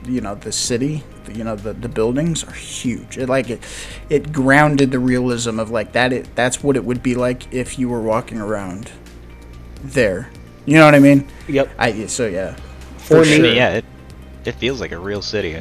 the city, the buildings are huge. It grounded the realism of like that. That's what it would be like if you were walking around there. You know what I mean? Yep. So yeah. For me, sure. Yeah, it feels like a real city.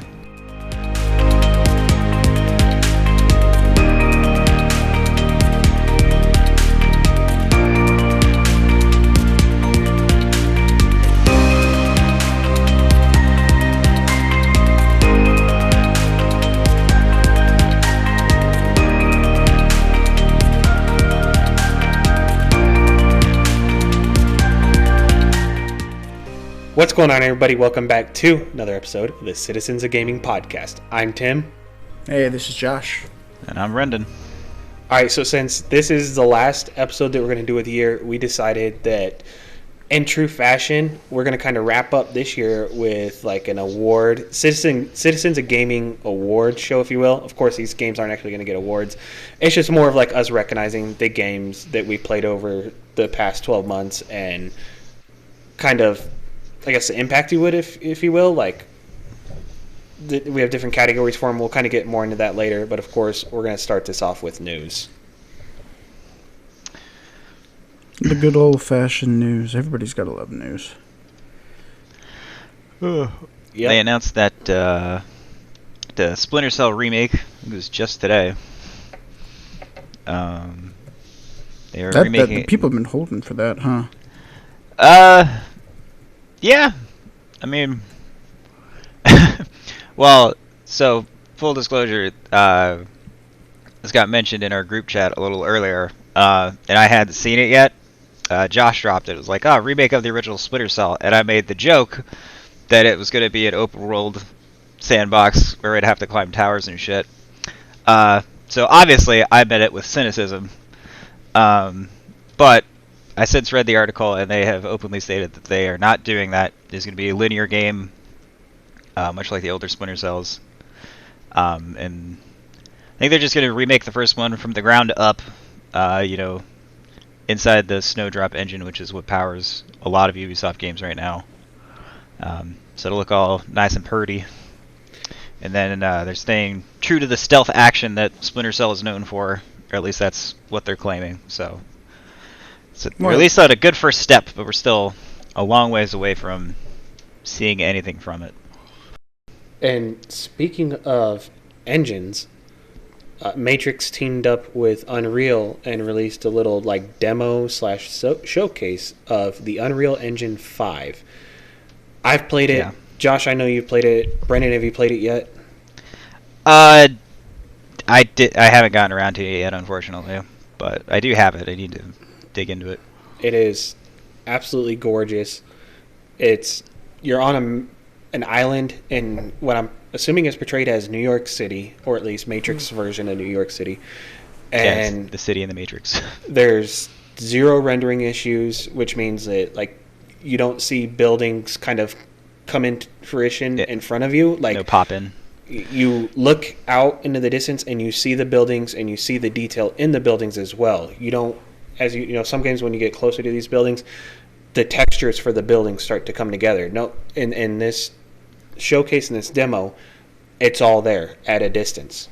what's going on, everybody? Welcome back to another episode of the Citizens of Gaming podcast. I'm Tim. Hey, this is Josh. And I'm Brenden. All right, so since this is the last episode that we're going to do of the year, we decided that in true fashion, we're going to kind of wrap up this year with like an award, Citizens of Gaming Award Show, if you will. Of course, these games aren't actually going to get awards. It's just more of like us recognizing the games that we played over the past 12 months and kind of, I guess, the impact you would, if you will. Like, we have different categories for them. We'll kind of get more into that later. But, of course, we're going to start this off with news. The good old-fashioned news. Everybody's got to love news. Yep. They announced that the Splinter Cell remake was just today. They are remaking. People have been holding for that, huh? Yeah. I mean, well, so full disclosure, this got mentioned in our group chat a little earlier, and I hadn't seen it yet. Josh dropped it. It was like, remake of the original Splinter Cell, and I made the joke that it was going to be an open world sandbox where I'd have to climb towers and shit. So obviously, I meant it with cynicism, but I since read the article, and they have openly stated that they are not doing that. It's going to be a linear game, much like the older Splinter Cells. And I think they're just going to remake the first one from the ground up, inside the Snowdrop engine, which is what powers a lot of Ubisoft games right now. So it'll look all nice and purty. And then they're staying true to the stealth action that Splinter Cell is known for, or at least that's what they're claiming. So we're at least at a good first step, but we're still a long ways away from seeing anything from it. And speaking of engines, Matrix teamed up with Unreal and released a little like demo / showcase of the Unreal Engine 5. I've played it. Yeah. Josh, I know you've played it. Brenden, have you played it yet? I haven't gotten around to it yet, unfortunately, but I do have it. I need to dig into it. It is absolutely gorgeous. You're on an island in what I'm assuming is portrayed as New York City, or at least Matrix version of New York City. And yes, the city in the Matrix. There's zero rendering issues, which means that like you don't see buildings kind of come into fruition in front of you. Like no pop in. You look out into the distance and you see the buildings and you see the detail in the buildings as well. You don't, as you know, some games when you get closer to these buildings, the textures for the buildings start to come together. No, in this showcase, in this demo, it's all there at a distance.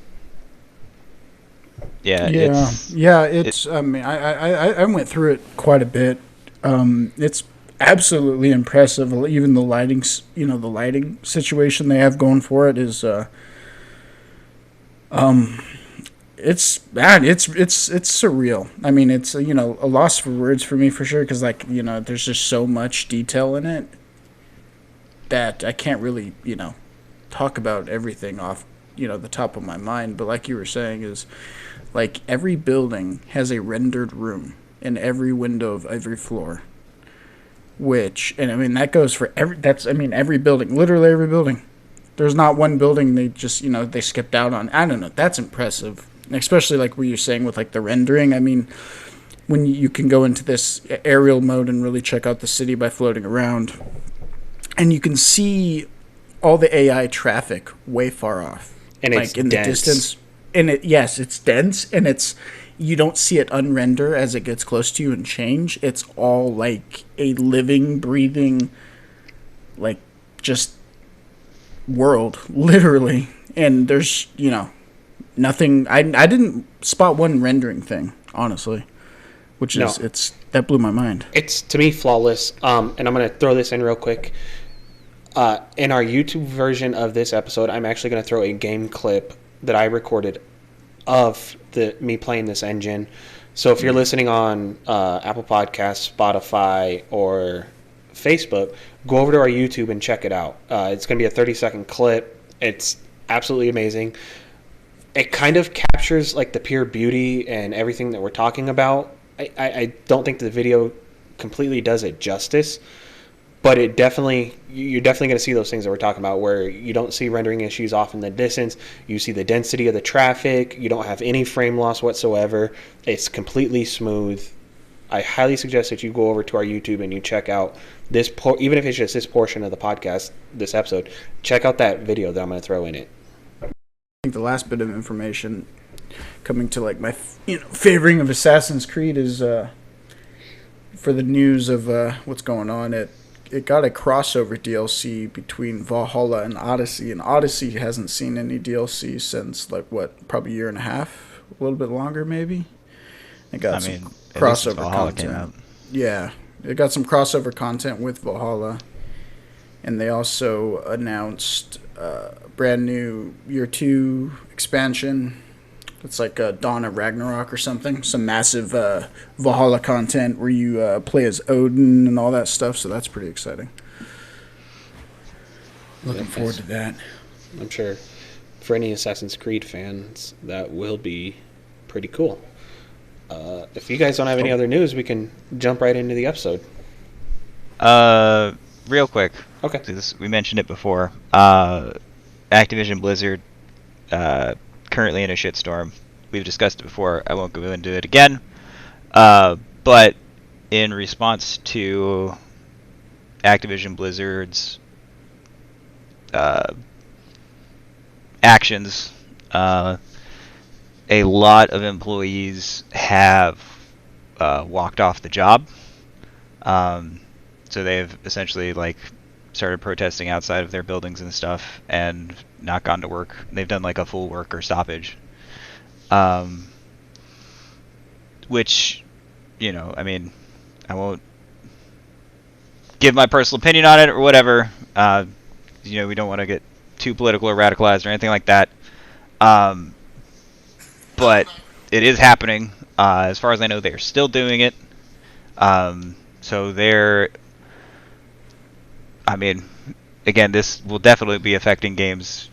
Yeah. It's. I mean, I went through it quite a bit. It's absolutely impressive. Even the lighting, the lighting situation they have going for it is. It's surreal. I mean, it's a loss for words for me for sure, because there's just so much detail in it that I can't really talk about everything off the top of my mind. But like you were saying, is like every building has a rendered room in every window of every floor. That goes for every building, literally every building. There's not one building they just they skipped out on. I don't know. That's impressive. Especially like what you're saying with like the rendering. I mean, when you can go into this aerial mode and really check out the city by floating around, and you can see all the AI traffic way far off, and like it's in dense. The distance. And it's dense, and you don't see it unrender as it gets close to you and change. It's all like a living, breathing, like just world, literally. And there's, nothing. I didn't spot one rendering thing, honestly, which is that blew my mind. It's, to me, flawless. And I'm going to throw this in real quick. In our YouTube version of this episode, I'm actually going to throw a game clip that I recorded of me playing this engine. So if you're listening on Apple Podcasts, Spotify, or Facebook, go over to our YouTube and check it out. It's going to be a 30-second clip. It's absolutely amazing. It kind of captures like the pure beauty and everything that we're talking about. I don't think the video completely does it justice, but you're definitely going to see those things that we're talking about, where you don't see rendering issues off in the distance. You see the density of the traffic. You don't have any frame loss whatsoever. It's completely smooth. I highly suggest that you go over to our YouTube and you check out this, even if it's just this portion of the podcast, this episode, check out that video that I'm going to throw in it. I think the last bit of information coming to like my favoring of Assassin's Creed is for the news of what's going on. It got a crossover DLC between Valhalla and Odyssey, and Odyssey hasn't seen any DLC since probably a year and a half, a little bit longer maybe. It got some crossover content. Yeah, it got some crossover content with Valhalla, and they also announced a brand new Year 2 expansion. It's like Dawn of Ragnarok or something. Some massive Valhalla content where you play as Odin and all that stuff. So that's pretty exciting. Looking forward to that. I'm sure for any Assassin's Creed fans, that will be pretty cool. If you guys don't have any other news, we can jump right into the episode. Real quick. Okay. We mentioned it before. Activision Blizzard, currently in a shitstorm. We've discussed it before. I won't go into it again. But in response to Activision Blizzard's actions, a lot of employees have walked off the job. So they've essentially started protesting outside of their buildings and stuff and not gone to work. They've done a full worker stoppage. Which, I won't give my personal opinion on it or whatever. We don't want to get too political or radicalized or anything like that. But it is happening. As far as I know, they're still doing it. So they're... again, this will definitely be affecting games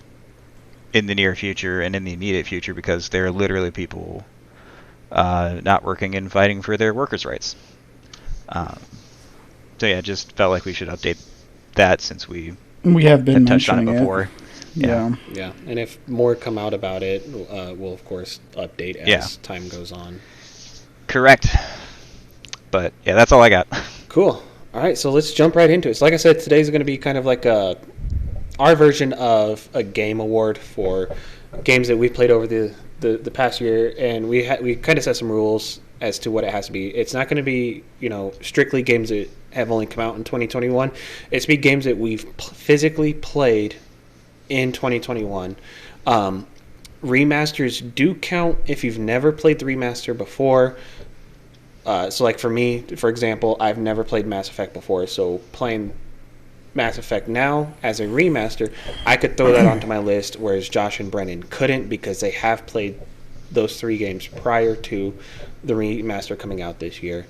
in the near future and in the immediate future, because there are literally people not working and fighting for their workers' rights. So yeah, just felt like we should update that since we have been touched on it mentioning before. Yeah. Yeah, and if more come out about it, we'll of course update as time goes on. Correct. But yeah, that's all I got. Cool. All right, so let's jump right into it. So like I said, today's going to be kind of like our version of a game award for games that we've played over the past year, and we kind of set some rules as to what it has to be. It's not going to be strictly games that have only come out in 2021. It's be games that we've physically played in 2021. Remasters do count if you've never played the remaster before. So like for me, for example, I've never played Mass Effect before, so playing Mass Effect now as a remaster, I could throw that onto my list, whereas Josh and Brenden couldn't, because they have played those 3 games prior to the remaster coming out this year.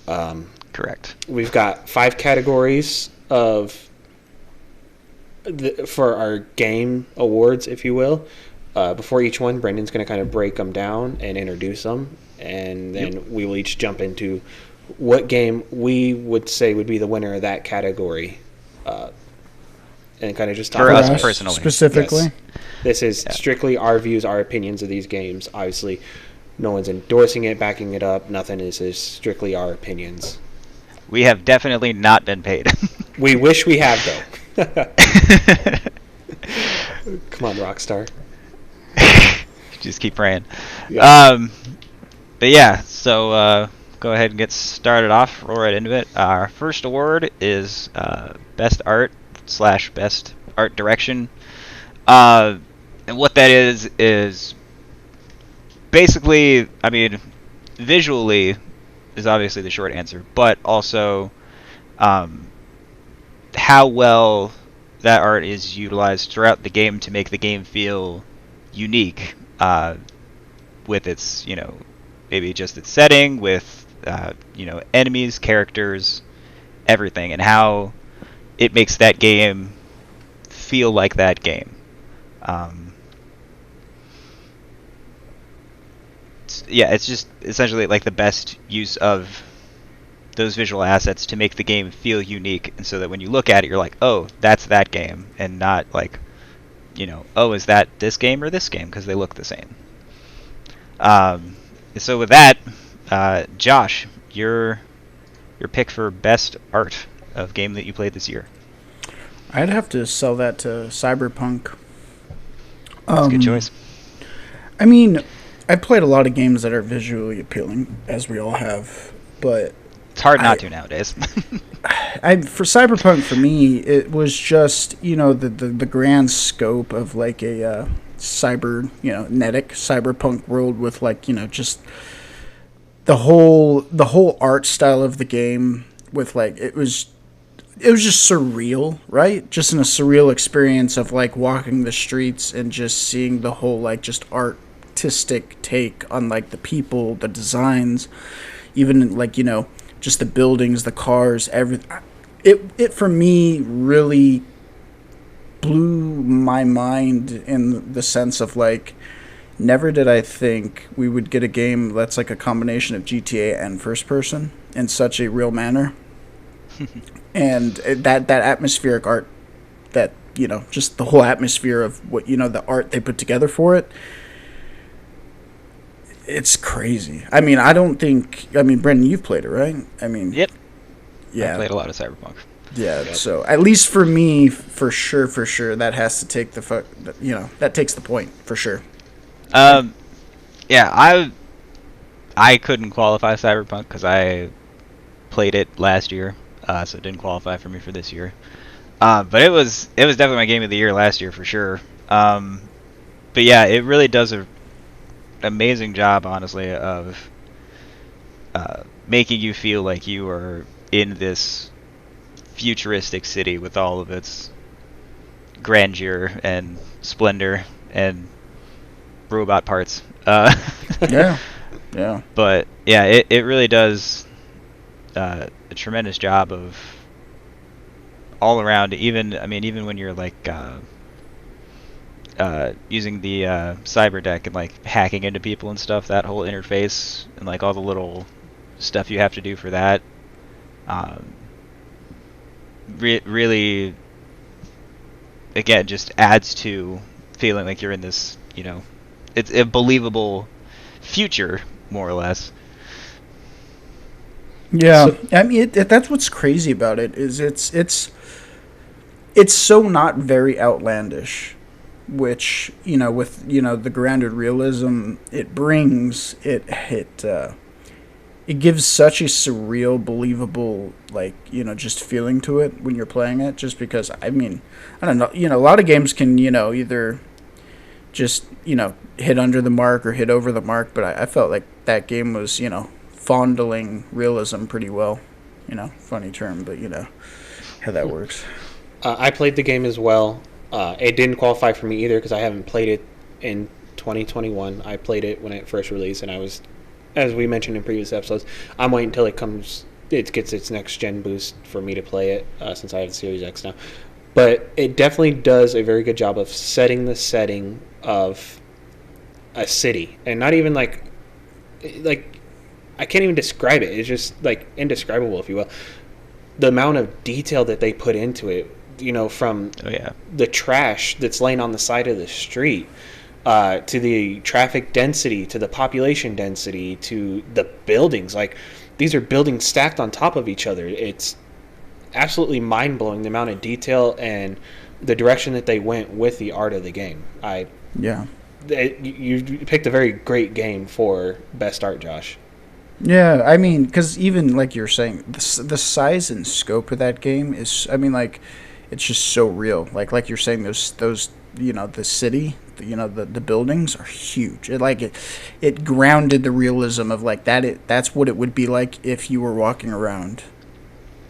Correct. We've got 5 categories for our game awards, if you will. Before each one, Brendan's going to kind of break them down and introduce them, and then we will each jump into what game we would say would be the winner of that category, and kind of just talk for about us personally, specifically. Yes. This is strictly our views, our opinions of these games. Obviously, no one's endorsing it, backing it up. Nothing. This is strictly our opinions. We have definitely not been paid. We wish we have, though. Come on, Rockstar. Just keep praying. Yeah. But yeah, so go ahead and get started off. Roll right into it. Our first award is Best Art / Best art direction. And what that is basically, I mean, visually is obviously the short answer, but also how well that art is utilized throughout the game to make the game feel unique, with its, maybe just its setting, with, enemies, characters, everything, and how it makes that game feel like that game. It's just essentially like the best use of those visual assets to make the game feel unique, and so that when you look at it, you're like, oh, that's that game, and not like, oh, is that this game or this game, because they look the same. So with that, Josh, your pick for best art of game that you played this year. I'd have to sell that to Cyberpunk. That's a good choice. I mean, I've played a lot of games that are visually appealing, as we all have, but it's hard not to nowadays. For Cyberpunk, for me, it was just, the grand scope of like a cybernetic cyberpunk world with like, just the whole art style of the game with like, it was just surreal, right? Just in a surreal experience of like walking the streets and just seeing the whole like just artistic take on like the people, the designs, even like, just the buildings, the cars, everything. It for me really blew my mind in the sense of like, never did I think we would get a game that's like a combination of GTA and first person in such a real manner. And that atmospheric art, that, just the whole atmosphere of what, the art they put together for it, it's crazy. I mean, Brenden, you've played it, right? I mean, yep. Yeah. I played a lot of Cyberpunk. Yeah, yep. So at least for me, for sure, that has to take that takes the point, for sure. Yeah, I couldn't qualify Cyberpunk because I played it last year, so it didn't qualify for me for this year. But it was definitely my game of the year last year for sure. But yeah, it really does an amazing job, honestly, of making you feel like you are in this futuristic city with all of its grandeur and splendor and robot parts. Yeah. But yeah, it really does a tremendous job of all around. Even when you're like using the cyber deck and like hacking into people and stuff, that whole interface and like all the little stuff you have to do for that, really, again, just adds to feeling like you're in this, it's a believable future, more or less. Yeah, so, I mean, that's what's crazy about it, is it's so not very outlandish, which, with, the grounded realism it brings, it gives such a surreal, believable, like, just feeling to it when you're playing it, just because, I mean, I don't know, a lot of games can, either just, hit under the mark or hit over the mark, but I felt like that game was, fondling realism pretty well. Funny term, but how that works. I played the game as well. It didn't qualify for me either because I haven't played it in 2021. I played it when it first released, and I was, as we mentioned in previous episodes, I'm waiting until it gets its next gen boost for me to play it, since I have the Series X now. But it definitely does a very good job of setting the setting of a city, and not even like I can't even describe it. It's just like indescribable, if you will. The amount of detail that they put into it, from the trash that's laying on the side of the street, to the traffic density, to the population density, to the buildings. Like, these are buildings stacked on top of each other. It's absolutely mind-blowing, the amount of detail and the direction that they went with the art of the game. You picked a very great game for best art, Josh. Yeah, I mean, because even like you're saying, the size and scope of that game is, I mean, like, it's just so real. Like you're saying, those the city, the buildings are huge. It grounded the realism of like that. That's what it would be like if you were walking around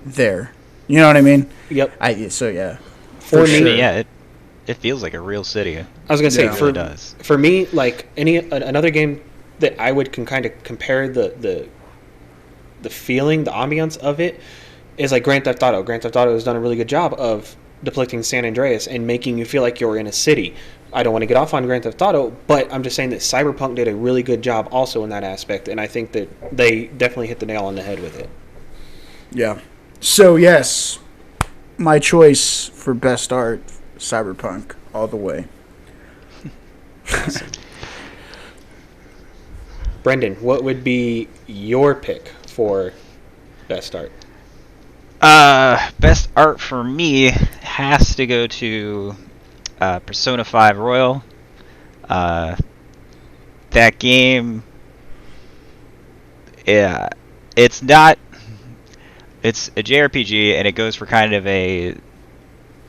there. You know what I mean? Yep. Yeah. For For me, me, yeah, it feels like a real city. I was gonna say Yeah. It for really does. for me, like another game that I would can kind of compare the feeling, the ambiance of it is like Grand Theft Auto. Grand Theft Auto has done a really good job of depicting San Andreas and making you feel like you're in a city. I don't want to get off on Grand Theft Auto, but I'm just saying that Cyberpunk did a really good job also in that aspect, and I think that they definitely hit the nail on the head with it. Yeah. So yes, my choice for best art, Cyberpunk, all the way. Brenden, what would be your pick for best art? Best art for me has to go to Persona 5 Royal. That game, yeah, it's not. It's a JRPG, and it goes for kind of a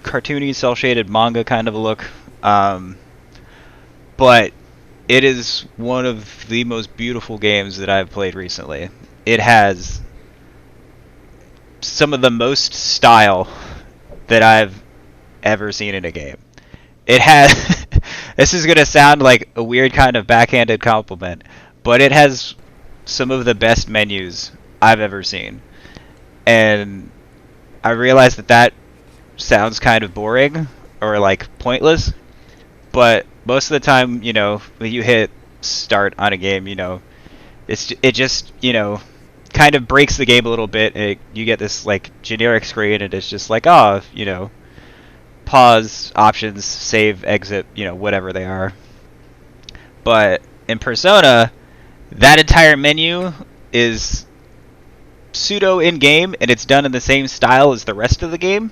cartoony, cel-shaded manga kind of a look. But it is one of the most beautiful games that I've played recently. It has some of the most style that I've ever seen in a game. It has. This is gonna sound like a weird kind of backhanded compliment, but it has some of the best menus I've ever seen. And I realize that sounds kind of boring or like pointless, but most of the time, when you hit start on a game, it just kind of breaks the game a little bit. You get this like generic screen, and it's just like, oh, pause, options, save, exit, whatever they are. But in Persona, that entire menu is pseudo in-game, and it's done in the same style as the rest of the game.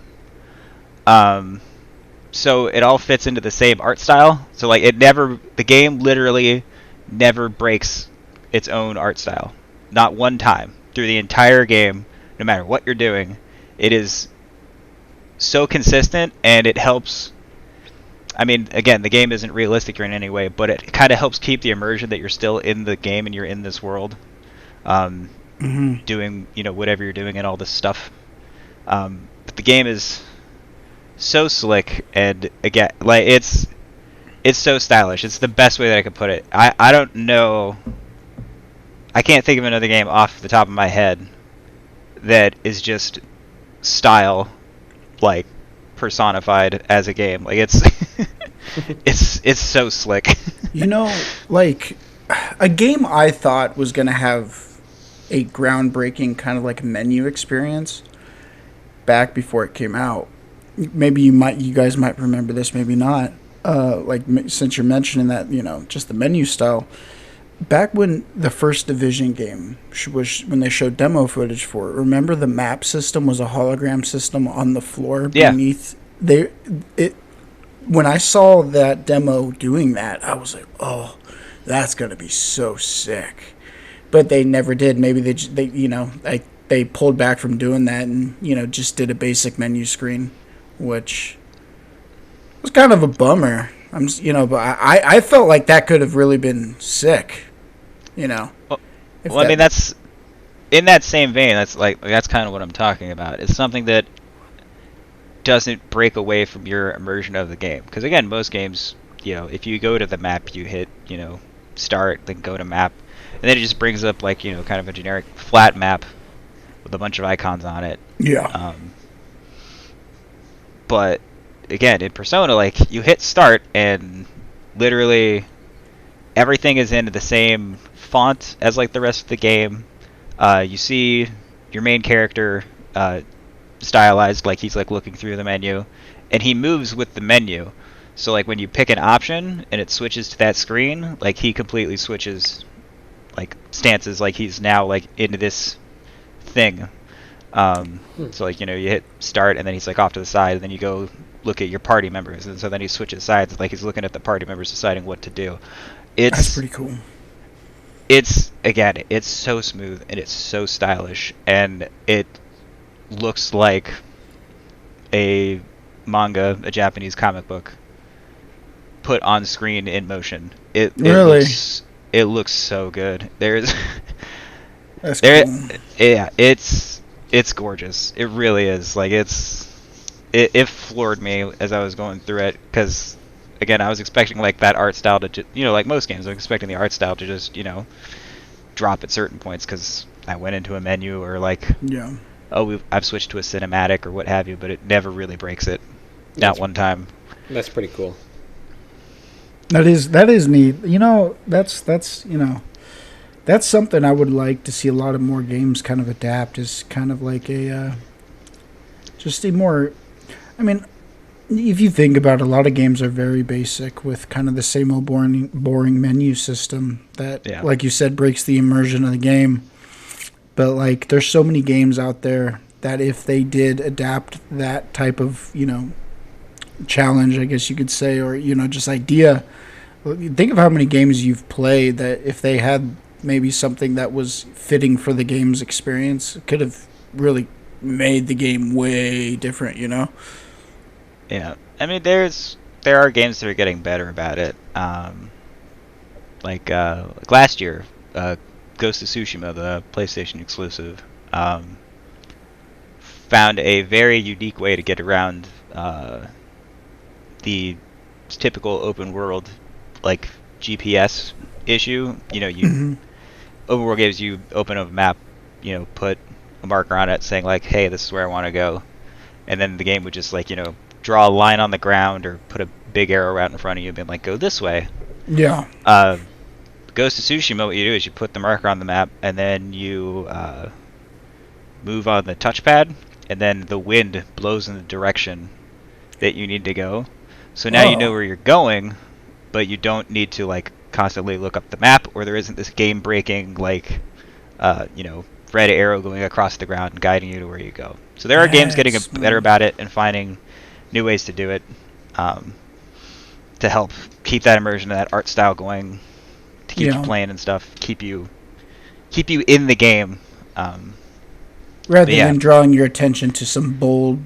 So it all fits into the same art style. So like the game literally never breaks its own art style. Not one time through the entire game, no matter what you're doing. It is so consistent, and it helps. I mean, again, the game isn't realistic in any way, but it kind of helps keep the immersion that you're still in the game and you're in this world. Doing whatever you're doing and all this stuff, but the game is so slick, and again, like it's so stylish. It's the best way that I could put it. I don't know, I can't think of another game off the top of my head that is just style like personified as a game. Like it's it's so slick. Like a game I thought was gonna have a groundbreaking kind of like menu experience back before it came out. Maybe you guys might remember this, maybe not. Since you're mentioning that, just the menu style. Back when the first Division game was, when they showed demo footage for it, remember the map system was a hologram system on the floor beneath. When I saw that demo doing that, I was like, oh, that's gonna be so sick. But they never did. Maybe they pulled back from doing that and just did a basic menu screen, which was kind of a bummer. But I felt like that could have really been sick. Well, I mean, that's in that same vein. That's kind of what I'm talking about. It's something that doesn't break away from your immersion of the game. Because again, most games, if you go to the map, you hit start, then go to map. And then it just brings up kind of a generic flat map with a bunch of icons on it. Yeah. But again, in Persona, you hit start and literally everything is in the same font as the rest of the game. You see your main character stylized like he's looking through the menu, and he moves with the menu. So when you pick an option and it switches to that screen, he completely switches stances, he's now into this thing. So you hit start, and then he's off to the side, and then you go look at your party members, and so then he switches sides, he's looking at the party members deciding what to do. That's pretty cool. It's so smooth, and it's so stylish, and it looks like a manga, a Japanese comic book, put on screen in motion. Really? It looks so good. There's That's there cool. yeah, it's gorgeous. It really is. Like it floored me as I was going through it, because again, I was expecting like that art style to just, like most games, I was expecting the art style to just, drop at certain points because I went into a menu, or like, Yeah. oh, I've switched to a cinematic or what have you, but it never really breaks it. Not one time. That's pretty cool. That is neat. That's something I would like to see a lot of more games kind of adapt, is kind of like just a more, I mean, if you think about it, a lot of games are very basic with kind of the same old boring menu system that, Yeah. like you said, breaks the immersion of the game. But like, there's so many games out there that if they did adapt that type of, challenge, I guess you could say, or, just idea. Think of how many games you've played that if they had maybe something that was fitting for the game's experience, it could have really made the game way different, Yeah. I mean, there are games that are getting better about it. Like last year, Ghost of Tsushima, the PlayStation exclusive, found a very unique way to get around the typical open world like GPS issue. You open world games, you open a map, put a marker on it saying like, hey, this is where I want to go, and then the game would just like, draw a line on the ground or put a big arrow out in front of you and be like, go this way. Yeah. Ghost of Tsushima, what you do is you put the marker on the map, and then you move on the touchpad, and then the wind blows in the direction that you need to go. So now you know where you're going, but you don't need to like constantly look up the map, or there isn't this game-breaking like red arrow going across the ground and guiding you to where you go. So there are games getting better about it and finding new ways to do it, to help keep that immersion and that art style going, to keep you playing and stuff, keep you in the game. Rather than drawing your attention to some bold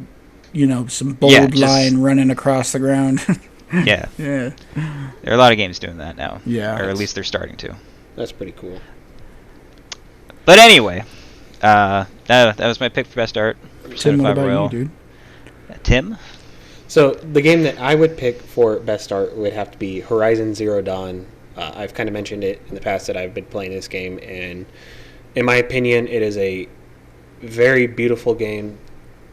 line running across the ground. Yeah. Yeah. There are a lot of games doing that now. Yeah. Or at least they're starting to. That's pretty cool. But anyway, that was my pick for best art. Tim, what about you, dude? Tim? So the game that I would pick for best art would have to be Horizon Zero Dawn. I've kind of mentioned it in the past that I've been playing this game, and in my opinion, it is a very beautiful game.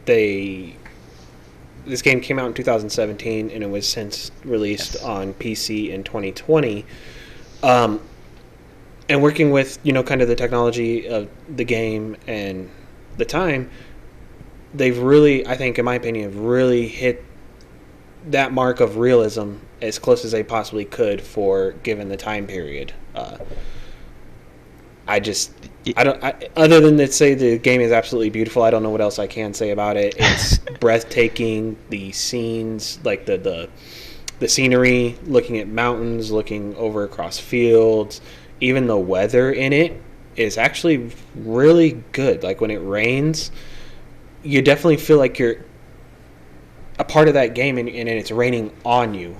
This game came out in 2017, and it was since released on PC in 2020. And working with, kind of the technology of the game and the time, they've really, I think, in my opinion, really hit that mark of realism as close as they possibly could for given the time period. Other than to say the game is absolutely beautiful, I don't know what else I can say about it. It's breathtaking. The scenes, like the scenery, looking at mountains, looking over across fields, even the weather in it is actually really good. Like when it rains, you definitely feel like you're a part of that game, and it's raining on you,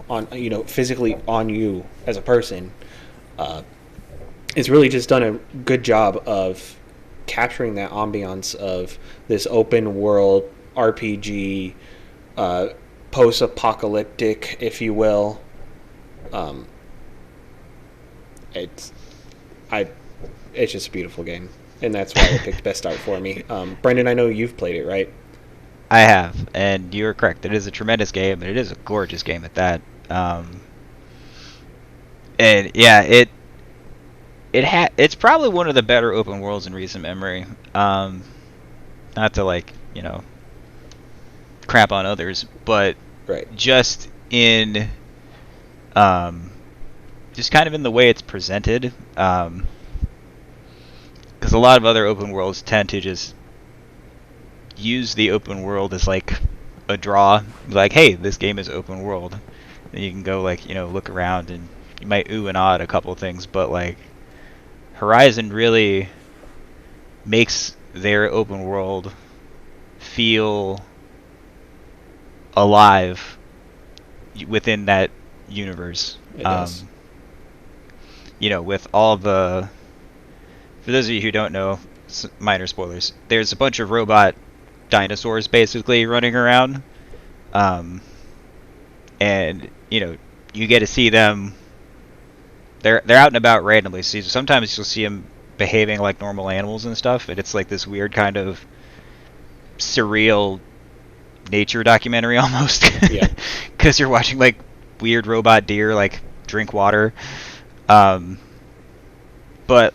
physically on you as a person. It's really just done a good job of capturing that ambiance of this open world RPG, post-apocalyptic, if you will. It's just a beautiful game, and that's why I picked best art for me. Brenden, I know you've played it, right? I have, and you're correct. It is a tremendous game, and it is a gorgeous game at that. And yeah, it's probably one of the better open worlds in recent memory. Not to crap on others, but right. Just in just kind of in the way it's presented, because a lot of other open worlds tend to just use the open world as like a draw, like, hey, this game is open world. Then you can go look around, and you might ooh and ah at a couple of things, but like Horizon really makes their open world feel alive within that universe. It does. With all the, for those of you who don't know, minor spoilers, there's a bunch of robot dinosaurs basically running around, and you get to see them. They're out and about randomly. So sometimes you'll see them behaving like normal animals and stuff, and it's like this weird kind of surreal nature documentary almost. Yeah. Because you're watching like weird robot deer like drink water. But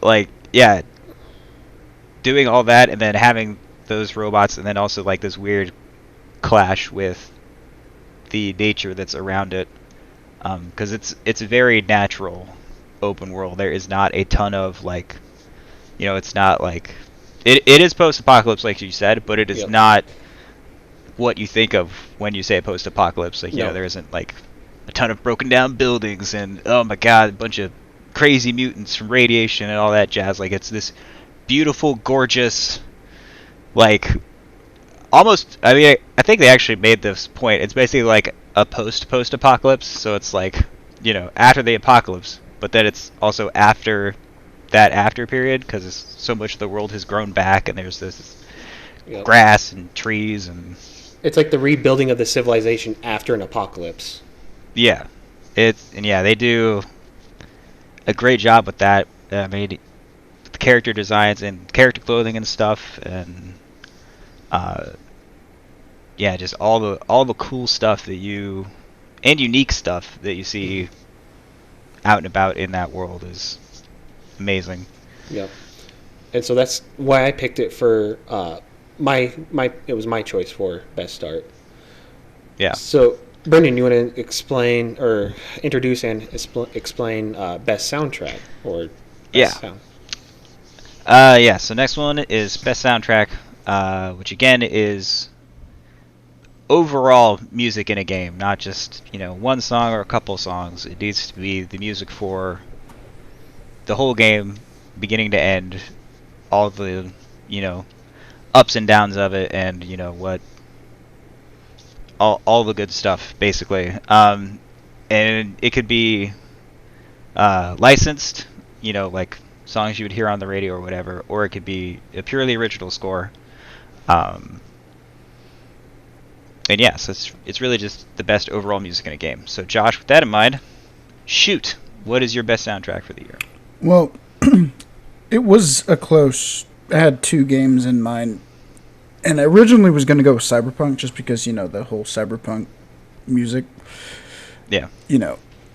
like, yeah, doing all that and then having those robots and then also like this weird clash with the nature that's around it, because it's a very natural open world. There is not a ton of like, it's not like it is post-apocalypse like you said, but it is not what you think of when you say post-apocalypse. Like, there isn't like a ton of broken down buildings and oh my god, a bunch of crazy mutants from radiation and all that jazz. Like, it's this beautiful, gorgeous, like almost, I think they actually made this point. It's basically like a post-apocalypse, so it's like, after the apocalypse, but then it's also after that after period, because so much of the world has grown back and there's this grass and trees, and it's like the rebuilding of the civilization after an apocalypse. Yeah. They do a great job with that. The character designs and character clothing and stuff, and just all the cool stuff and unique stuff that you see out and about in that world is amazing. Yep. And so that's why I picked it for it was my choice for best start. Yeah. So Brenden, you want to explain or introduce and explain best soundtrack or best sound? So next one is best soundtrack, which again is overall music in a game, not just one song or a couple songs. It needs to be the music for the whole game, beginning to end, all the ups and downs of it, and what all the good stuff basically. And it could be licensed, like songs you would hear on the radio or whatever, or it could be a purely original score. And yes, it's really just the best overall music in a game. So Josh, with that in mind, shoot, what is your best soundtrack for the year? Well, it was a close. I had two games in mind, and I originally was going to go with Cyberpunk just because the whole Cyberpunk music. Yeah.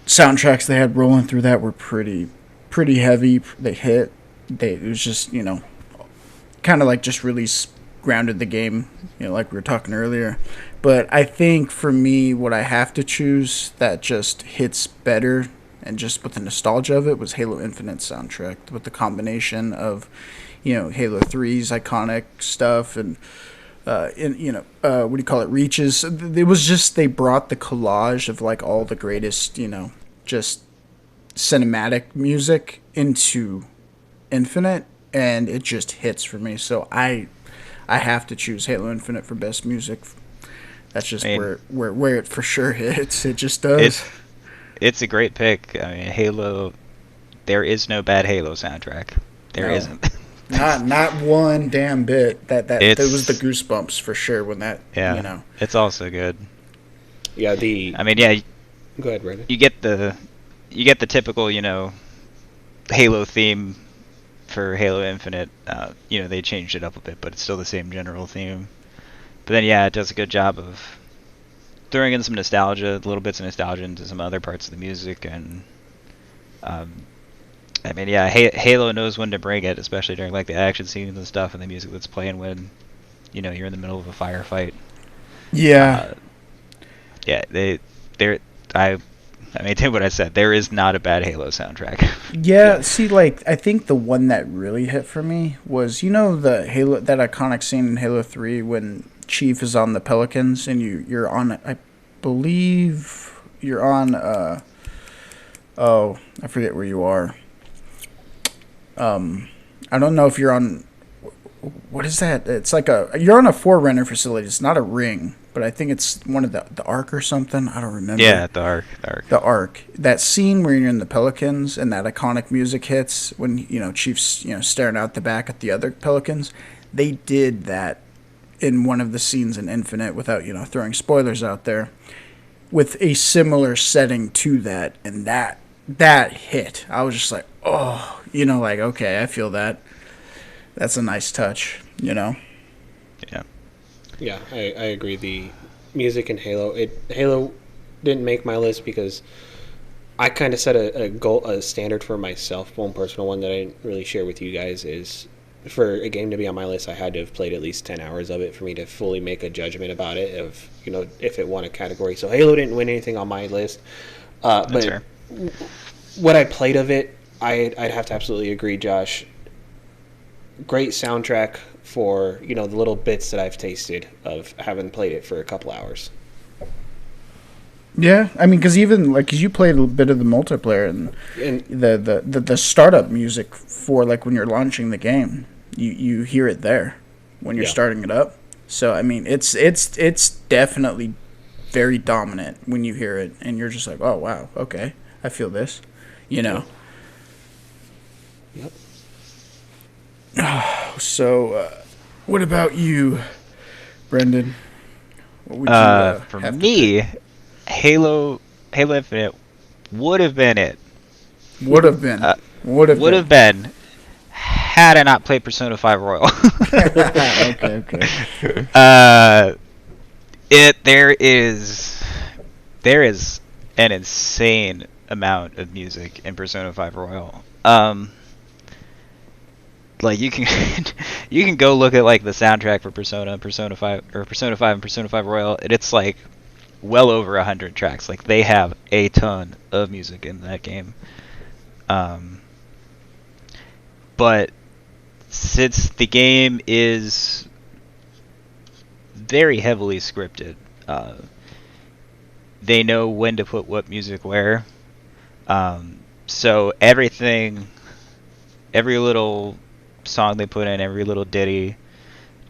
Soundtracks they had rolling through that were pretty heavy. They hit. It was just kind of like just really grounded the game, like we were talking earlier. But I think for me, what I have to choose that just hits better and just with the nostalgia of it was Halo Infinite soundtrack, with the combination of Halo 3's iconic stuff and what do you call it, reaches. It was just, they brought the collage of like all the greatest just cinematic music into Infinite, and it just hits for me. So I have to choose Halo Infinite for best music. That's just where it for sure hits. It just does. It's a great pick. I mean, Halo. There is no bad Halo soundtrack. There isn't. not one damn bit. That was the goosebumps for sure when that. Yeah. It's also good. Yeah. Go ahead, Brenden. You get the typical Halo theme for Halo Infinite. They changed it up a bit, but it's still the same general theme. But then, it does a good job of throwing in some nostalgia, little bits of nostalgia into some other parts of the music, and Halo knows when to bring it, especially during like the action scenes and stuff, and the music that's playing when you're in the middle of a firefight. Yeah. I maintain what I said. There is not a bad Halo soundtrack. Yeah, see, like, I think the one that really hit for me was, the Halo, that iconic scene in Halo 3 when Chief is on the Pelicans and you're on, I believe you're on, I forget where you are. I don't know if you're on, what is that? It's like you're on a Forerunner facility. It's not a ring, but I think it's one of the Ark or something. I don't remember. Yeah, the Ark. The Ark. The Ark. That scene where you're in the Pelicans and that iconic music hits when, Chief's, staring out the back at the other Pelicans. They did that in one of the scenes in Infinite without, throwing spoilers out there, with a similar setting to that, and that hit. I was just like, oh, like, okay, I feel that. That's a nice touch, Yeah. Yeah, I agree. The music in Halo didn't make my list because I kind of set a standard for myself. One personal one that I didn't really share with you guys is, for a game to be on my list, I had to have played at least 10 hours of it for me to fully make a judgment about it, of if it won a category. So Halo didn't win anything on my list. That's but fair. What I played of it, I'd have to absolutely agree, Josh. Great soundtrack for the little bits that I've tasted of having played it for a couple hours. Yeah, I mean, because even like, cause you played a bit of the multiplayer and the startup music for like when you're launching the game, you hear it there when you're starting it up. So I mean, it's definitely very dominant when you hear it, and you're just like, oh wow, okay, I feel this, Yep. So, what about you, Brenden? What would you For have to me, Halo Infinite would have been it. pick? Would have been. Would have been had I not played Persona 5 Royal. Okay. There is an insane amount of music in Persona 5 Royal. Like you can go look at like the soundtrack for Persona 5 and Persona 5 Royal, and it's like well over 100 tracks. Like they have a ton of music in that game. But since the game is very heavily scripted, they know when to put what music where. So every little song they put in, every little ditty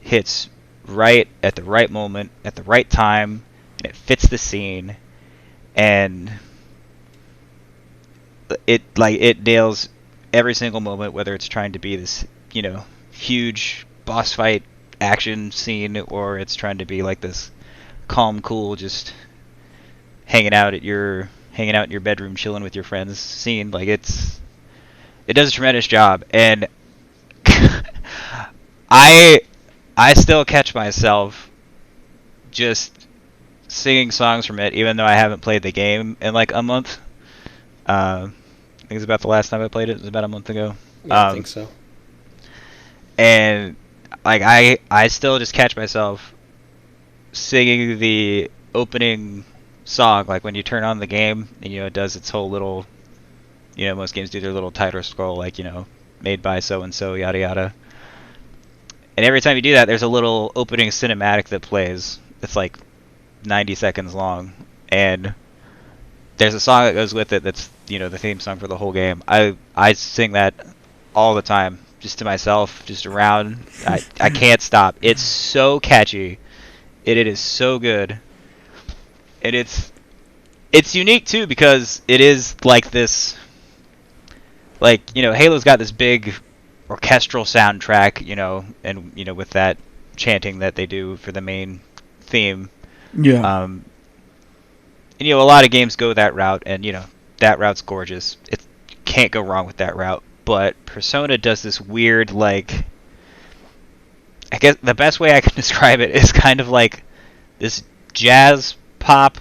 hits right at the right moment, at the right time, and it fits the scene, and it nails every single moment, whether it's trying to be this huge boss fight action scene, or it's trying to be like this calm, cool, just hanging out in your bedroom chilling with your friends scene. Like it does a tremendous job, and I still catch myself just singing songs from it, even though I haven't played the game in like a month. I think it's about the last time I played it. It was about a month ago. Yeah, I think so. And like I still just catch myself singing the opening song, like when you turn on the game and it does its whole little, most games do their little title scroll, like made by so and so, yada yada. And every time you do that, there's a little opening cinematic that plays. It's like 90 seconds long, and there's a song that goes with it that's the theme song for the whole game. I sing that all the time, just to myself, just around. I can't stop. It's so catchy. It is so good, and it's unique too, because it is like this. Like Halo's got this big orchestral soundtrack, and with that chanting that they do for the main theme. Yeah. And a lot of games go that route, and that route's gorgeous. It can't go wrong with that route. But Persona does this weird, like, I guess the best way I can describe it is kind of like this jazz pop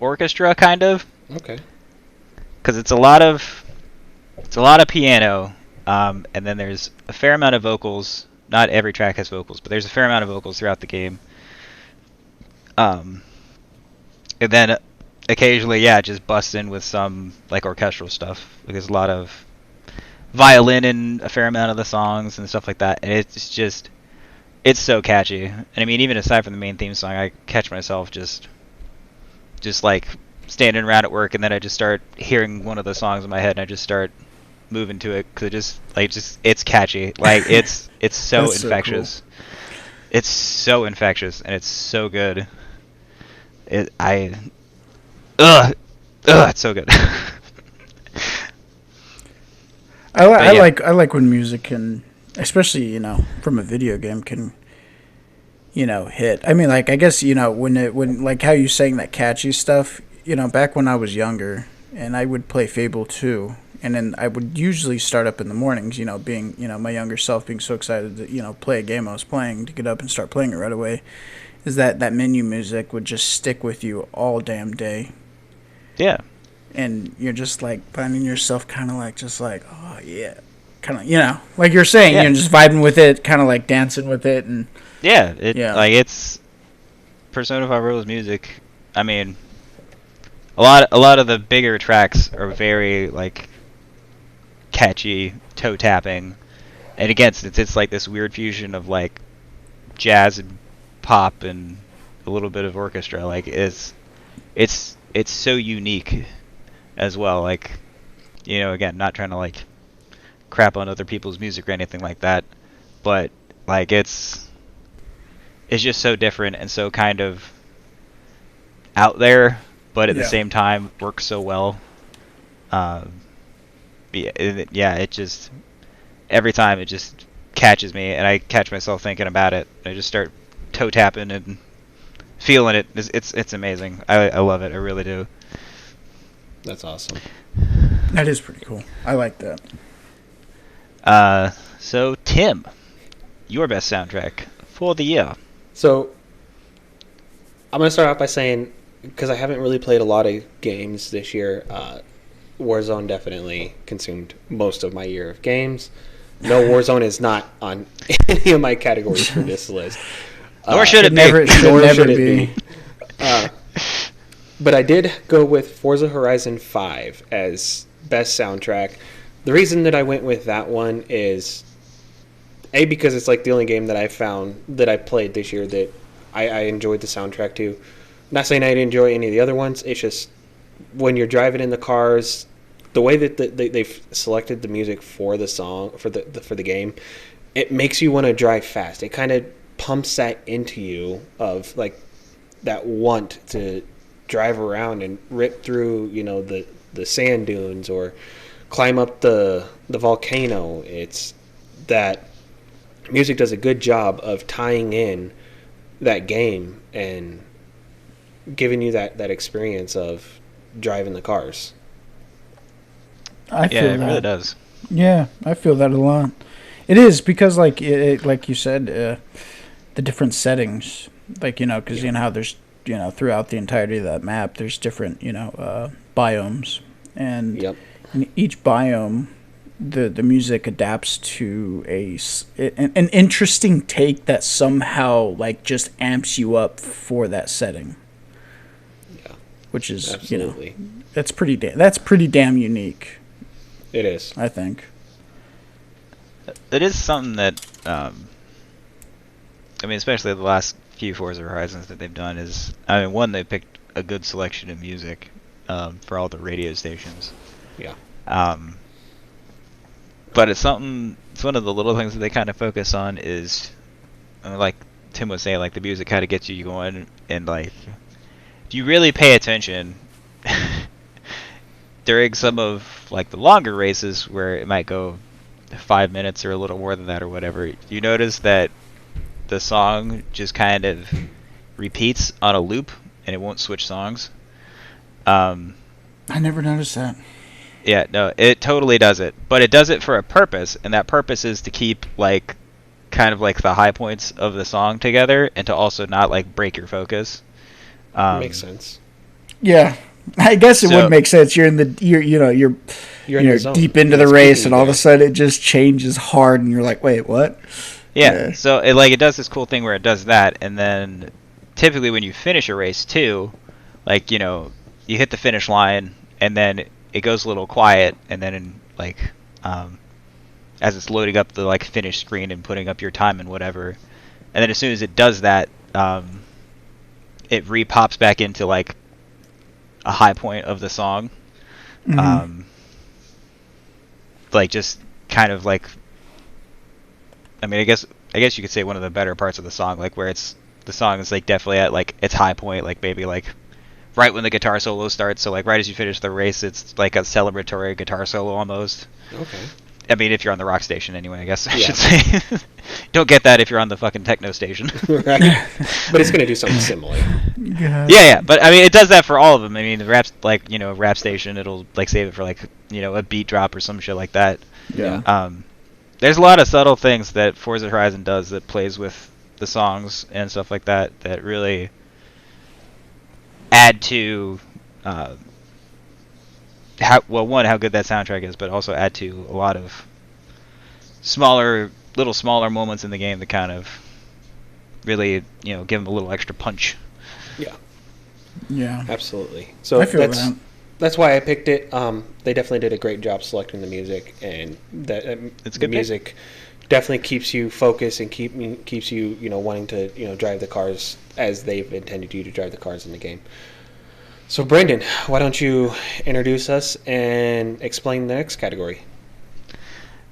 orchestra, kind of. Okay. Because it's a lot of piano, and then there's a fair amount of vocals. Not every track has vocals, but there's a fair amount of vocals throughout the game. And then occasionally, just bust in with some like orchestral stuff. Like, there's a lot of violin in a fair amount of the songs and stuff like that, and it's so catchy. And I mean, even aside from the main theme song, I catch myself just like standing around at work, and then I just start hearing one of the songs in my head, and I just start moving to it, because it's catchy. Like it's so infectious. So cool. it's so infectious and it's so good. It's so good. I Yeah. like when music can, especially from a video game, can hit. I mean, like, I guess when like how you saying that catchy stuff. Back when I was younger, and I would play Fable 2, and then I would usually start up in the mornings. Being my younger self being so excited to play a game I was playing, to get up and start playing it right away. Is that menu music would just stick with you all damn day. Yeah. And you're just like finding yourself kind of like just like, oh yeah, kind of like you're saying, Yeah. you're just vibing with it, kind of like dancing with it. And Yeah, Yeah. like it's Persona 5 Royal's music. I mean, a lot of the bigger tracks are very like catchy, toe tapping, and again, it's like this weird fusion of like jazz and pop and a little bit of orchestra. Like it's so unique as well. Like, again, not trying to like crap on other people's music or anything like that, but like it's just so different and so kind of out there, but at the same time works so well. It just every time it just catches me, and I catch myself thinking about it. I just start toe tapping and feeling it. It's amazing. I love it. I really do. That's awesome. that is pretty cool. I like that. So Tim, your best soundtrack for the year. So I'm going to start off by saying, because I haven't really played a lot of games this year, Warzone definitely consumed most of my year of games. No, Warzone is not on any of my categories for this list. Nor should it be. Should never be. But I did go with Forza Horizon 5 as best soundtrack. The reason that I went with that one is, A, because it's like the only game that I found that I played this year that I enjoyed the soundtrack to. Not saying I didn't enjoy any of the other ones. It's just when you're driving in the cars, the way that they've selected the music for the song for the game, it makes you want to drive fast. It kind of pumps that into you of like that want to drive around and rip through the sand dunes or climb up the volcano. It's that music does a good job of tying in that game and giving you that experience of driving the cars. I feel Yeah, it that. really does. Yeah, I feel that a lot. It is because, like like you said, the different settings, like because how there's throughout the entirety of that map, there's different biomes, and Yep. in each biome, the music adapts to an interesting take that somehow like just amps you up for that setting. Yeah. Which is Absolutely. that's pretty damn unique, It is. I think. It is something that, I mean, especially the last few Forza Horizons that they've done is, I mean, one, they picked a good selection of music for all the radio stations. Yeah. But it's one of the little things that they kind of focus on is, like Tim was saying, like the music kind of gets you going, and like, if you really pay attention, during some of like the longer races where it might go 5 minutes or a little more than that or whatever, you notice that the song just kind of repeats on a loop and it won't switch songs. I never noticed that. Yeah, no, it totally does it, but it does it for a purpose, and that purpose is to keep like kind of like the high points of the song together and to also not like break your focus. Makes sense. Yeah, I guess it So- would make sense. You're in the you're You're in the zone. deep into the It's race, keeping and you all of a there. sudden it just changes hard, and you're like, wait, what? Yeah, so it does this cool thing where it does that, and then typically when you finish a race too, like you hit the finish line, and then it goes a little quiet, and then as it's loading up the like finish screen and putting up your time and whatever, and then as soon as it does that, it re-pops back into like a high point of the song, like just kind of like, I mean, I guess I guess you could say one of the better parts of the song, like where the song is like definitely at like its high point, like maybe like right when the guitar solo starts. So like right as you finish the race, it's like a celebratory guitar solo almost. Okay. I mean, if you're on the rock station anyway, I guess I Yeah. should say. Don't get that if you're on the fucking techno station. Right. But it's gonna do something similar. Yeah. But I mean, it does that for all of them. I mean, the rap, like, rap station, it'll like save it for like, a beat drop or some shit like that. Yeah. There's a lot of subtle things that Forza Horizon does that plays with the songs and stuff like that that really add to how good that soundtrack is, but also add to a lot of smaller moments in the game that kind of really give them a little extra punch. Yeah. Absolutely. So I feel that. That's why I picked it. They definitely did a great job selecting the music, and that It's the good music definitely keeps you focused and keeps you wanting to drive the cars as they've intended you to drive the cars in the game. So Brenden, why don't you introduce us and explain the next category?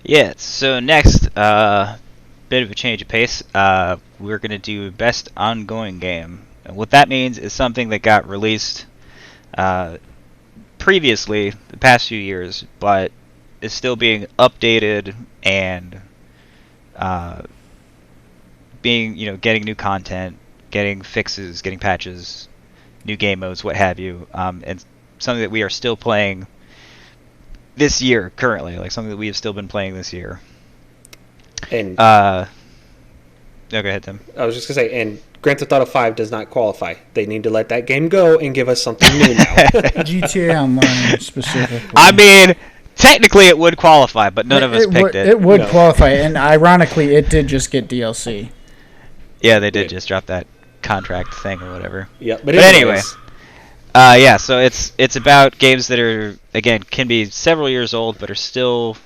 Yeah. So next, bit of a change of pace. We're gonna do best ongoing game, and what that means is something that got released previously the past few years, but is still being updated and getting new content, getting fixes, getting patches, new game modes, what have you, and something that we are still playing this year currently, like something that we have still been playing this year. And no, go ahead, Tim. I was just gonna say, and Grand Theft Auto 5 does not qualify. They need to let that game go and give us something new now. GTA Online specifically. I mean, technically it would qualify, but none of us picked it. It would qualify, and ironically, it did just get DLC. Yeah, they did just drop that contract thing or whatever. Yeah, but anyway. So it's about games that are, again, can be several years old, but are still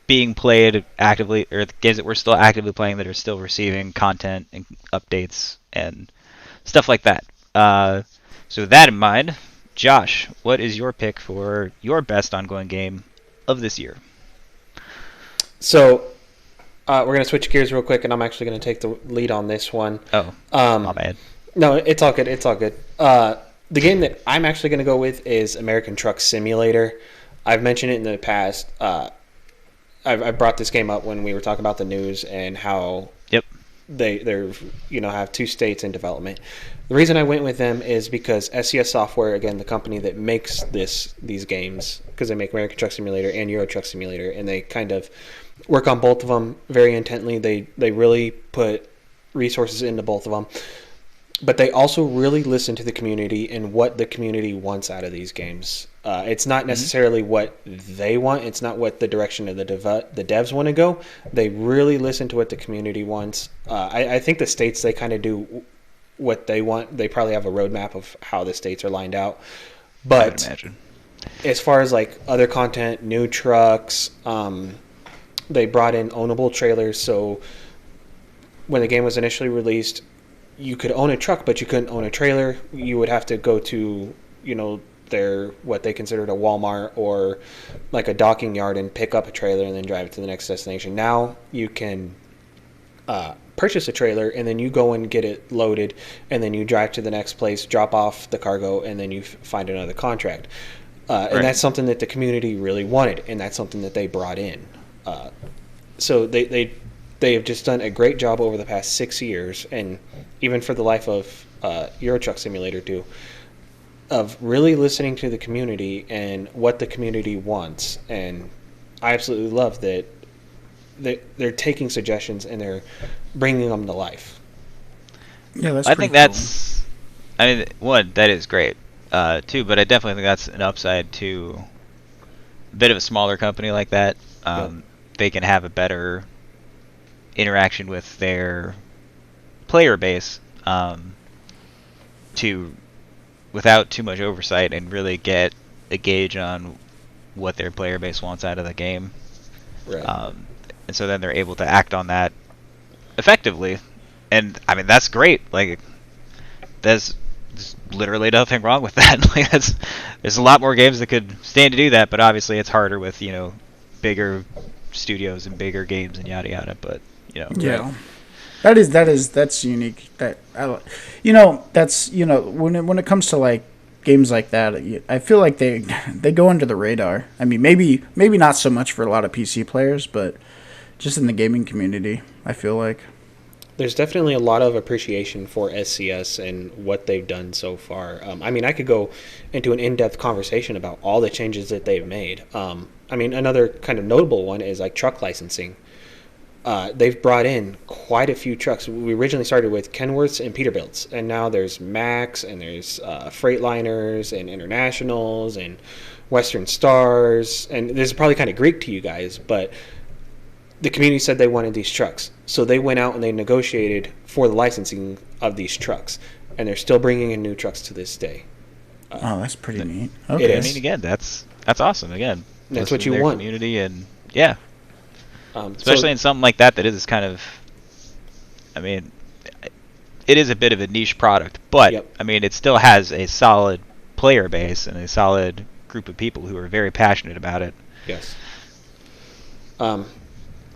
being played actively, or games that we're still actively playing that are still receiving content and updates and stuff like that. So with that in mind, Josh, what is your pick for your best ongoing game of this year? So we're going to switch gears real quick, and I'm actually going to take the lead on this one. Oh, my bad. No, it's all good. It's all good. The game that I'm actually going to go with is American Truck Simulator. I've mentioned it in the past. I brought this game up when we were talking about the news and how they're have two states in development. The reason I went with them is because SCS Software, again, the company that makes these games, because they make American Truck Simulator and Euro Truck Simulator, and they kind of work on both of them very intently. They really put resources into both of them. But they also really listen to the community and what the community wants out of these games. It's not necessarily what they want. It's not what the direction of the devs want to go. They really listen to what the community wants. I think the states, they kind of do what they want. They probably have a roadmap of how the states are lined out. But I would imagine. As far as like other content, new trucks, they brought in ownable trailers. So when the game was initially released, you could own a truck, but you couldn't own a trailer. You would have to go to, their what they considered a Walmart or like a docking yard and pick up a trailer and then drive it to the next destination. Now you can purchase a trailer and then you go and get it loaded and then you drive to the next place, drop off the cargo, and then you find another contract. And that's something that the community really wanted, and that's something that they brought in. So they have just done a great job over the past 6 years, and even for the life of Euro Truck Simulator 2, of really listening to the community and what the community wants. And I absolutely love that they're taking suggestions and they're bringing them to life. Yeah, that's. I think that's. I mean, one, that is great. Two, but I definitely think that's an upside to a bit of a smaller company like that. They can have a better interaction with their player base without too much oversight, and really get a gauge on what their player base wants out of the game. Right. And so then they're able to act on that effectively. And I mean, that's great. Like, there's literally nothing wrong with that. Like, there's a lot more games that could stand to do that, but obviously it's harder with bigger studios and bigger games and yada yada. But You know. Yeah. That's unique. That's when it comes to like games like that, I feel like they go under the radar. I mean, maybe not so much for a lot of PC players, but just in the gaming community, I feel like. There's definitely a lot of appreciation for SCS and what they've done so far. I mean, I could go into an in-depth conversation about all the changes that they've made. I mean, another kind of notable one is like truck licensing. They've brought in quite a few trucks. We originally started with Kenworths and Peterbilts, and now there's Max, and there's Freightliners, and Internationals, and Western Stars. And this is probably kind of Greek to you guys, but the community said they wanted these trucks. So they went out and they negotiated for the licensing of these trucks. And they're still bringing in new trucks to this day. Oh, that's pretty neat. Okay. It is. I mean, again, that's awesome. Again, that's what you want. Community and yeah, especially in something like that is kind of. I mean, it is a bit of a niche product, but yep. I mean, it still has a solid player base and a solid group of people who are very passionate about it. Yes.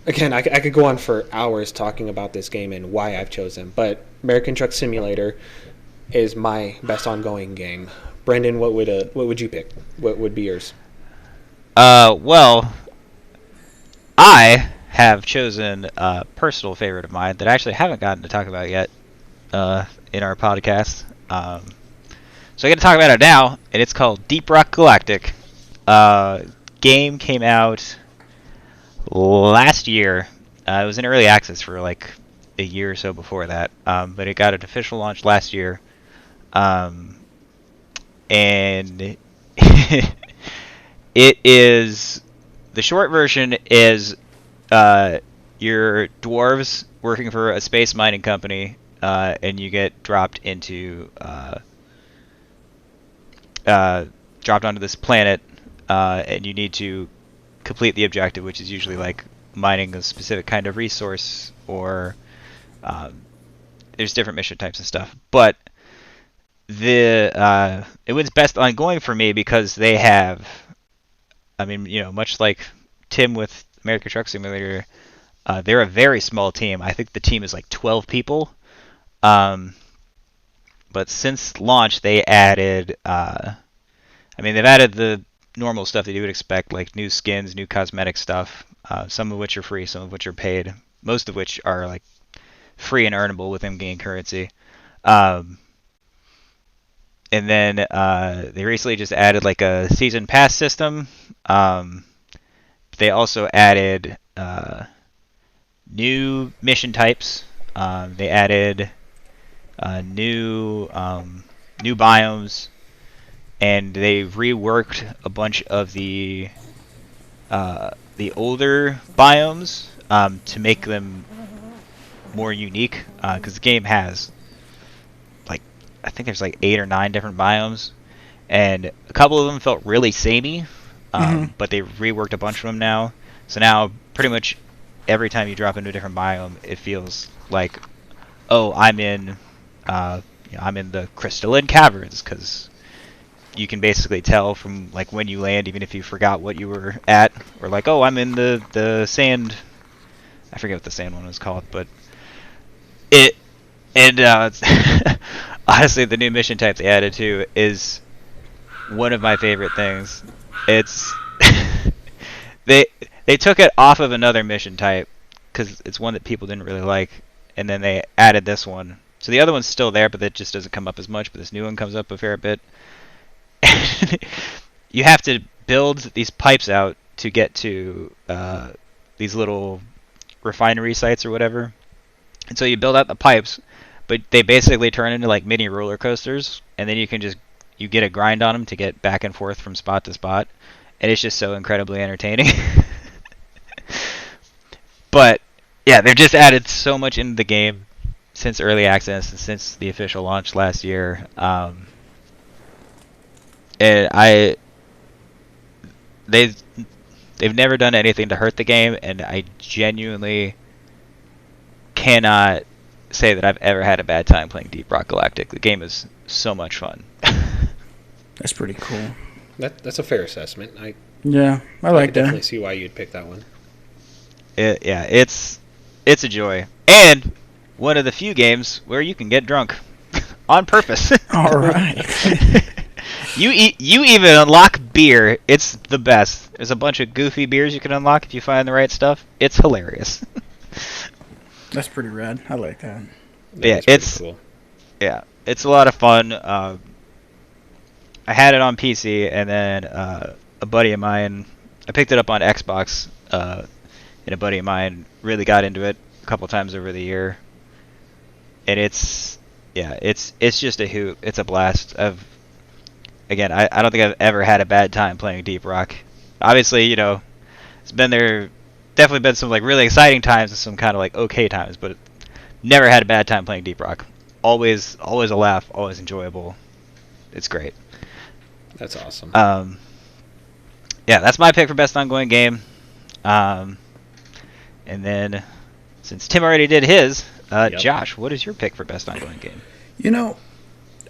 Again, I could go on for hours talking about this game and why I've chosen, but American Truck Simulator is my best ongoing game. Brenden, what would you pick? What would be yours? Well, I have chosen a personal favorite of mine that I actually haven't gotten to talk about yet in our podcast. So I'm going to talk about it now, and it's called Deep Rock Galactic. Game came out last year. It was in early access for like a year or so before that, but it got an official launch last year. And it is, the short version is you're dwarves working for a space mining company, and you get dropped onto this planet, and you need to complete the objective, which is usually like mining a specific kind of resource, or there's different mission types and stuff. But it was best ongoing for me because they have, I mean, much like Tim with American Truck Simulator, they're a very small team. I think the team is like 12 people. But since launch, they added, they've added the normal stuff that you would expect, like new skins, new cosmetic stuff, some of which are free, some of which are paid, most of which are like free and earnable with in-game currency. And then they recently just added like a season pass system. They also added new mission types. They added new biomes. And they reworked a bunch of the older biomes to make them more unique, because the game has I think there's like 8 or 9 different biomes, and a couple of them felt really samey, but they reworked a bunch of them now. So now pretty much every time you drop into a different biome, it feels like, oh, I'm in the crystalline caverns, because you can basically tell from like when you land, even if you forgot what you were at, or like, oh, I'm in the sand. I forget what the sand one was called, but honestly, the new mission type they added to is one of my favorite things. It's they took it off of another mission type because it's one that people didn't really like, and then they added this one. So the other one's still there, but it just doesn't come up as much. But this new one comes up a fair bit. You have to build these pipes out to get to these little refinery sites or whatever. And so you build out the pipes, but they basically turn into like mini roller coasters, and then you get a grind on them to get back and forth from spot to spot, and it's just so incredibly entertaining. But yeah, they've just added so much into the game since early access and since the official launch last year. And they've never done anything to hurt the game, and I genuinely cannot say that I've ever had a bad time playing Deep Rock Galactic. The game is so much fun. That's pretty cool. That's a fair assessment. I like that. Definitely see why you'd pick that one. It's It's a joy. And one of the few games where you can get drunk on purpose. All right. You even unlock beer. It's the best. There's a bunch of goofy beers you can unlock if you find the right stuff. It's hilarious. That's pretty rad. I like that. Yeah, it's cool. Yeah, it's a lot of fun. I had it on PC, and then a buddy of mine, I picked it up on Xbox, and a buddy of mine really got into it a couple times over the year. And it's just a hoot. It's a blast. I don't think I've ever had a bad time playing Deep Rock. Obviously, it's definitely been some like really exciting times and some kind of like okay times, but never had a bad time playing Deep Rock. Always a laugh, always enjoyable. It's great. That's awesome. Yeah, that's my pick for best ongoing game. And then since Tim already did his, yep. Josh, what is your pick for best ongoing game?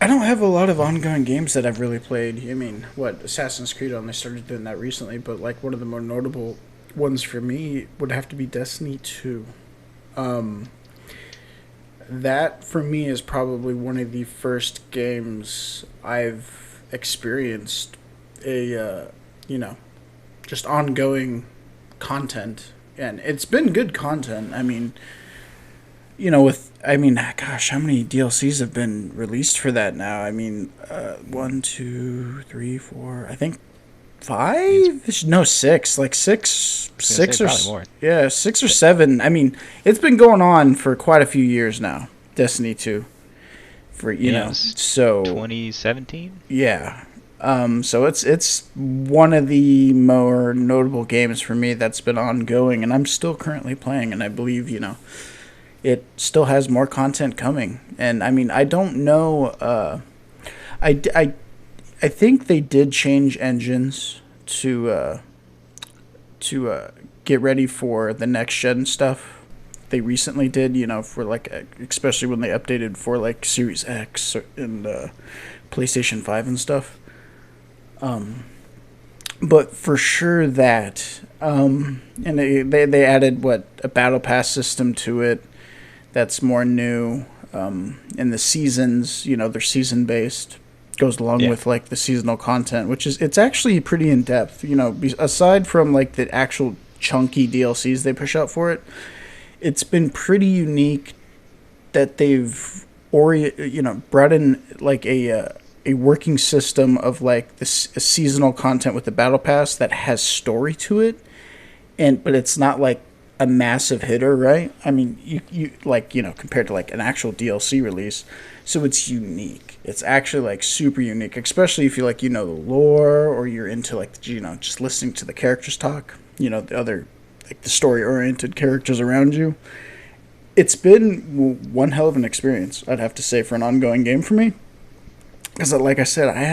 I don't have a lot of ongoing games that I've really played. I mean, Assassin's Creed only started doing that recently, but like one of the more notable ones for me would have to be Destiny 2. That for me is probably one of the first games I've experienced just ongoing content, and it's been good content. I mean, gosh, how many DLCs have been released for that now? I mean, 1, 2, 3, 4, I think 5? No, 6. Like 6 or more. Yeah, 6 or 7. I mean, it's been going on for quite a few years now. Destiny 2, so 2017. Yeah. So it's one of the more notable games for me that's been ongoing, and I'm still currently playing, and I believe it still has more content coming. And I mean, I don't know. I think they did change engines to get ready for the next gen stuff. They recently did, for like, especially when they updated for like Series X and PlayStation 5 and stuff. But for sure that, and they added a battle pass system to it. That's more new. And the seasons, they're season based. Goes along with like the seasonal content, it's actually pretty in depth. Aside from like the actual chunky DLCs they push out for it, it's been pretty unique that they've brought in like a working system of like a seasonal content with the battle pass that has story to it, but it's not like a massive hitter, right? I mean, you compared to like an actual DLC release, so it's unique. It's actually like super unique, especially if you like the lore, or you're into like just listening to the characters talk, the other like the story oriented characters around you. It's been one hell of an experience, I'd have to say, for an ongoing game for me, because like I said, I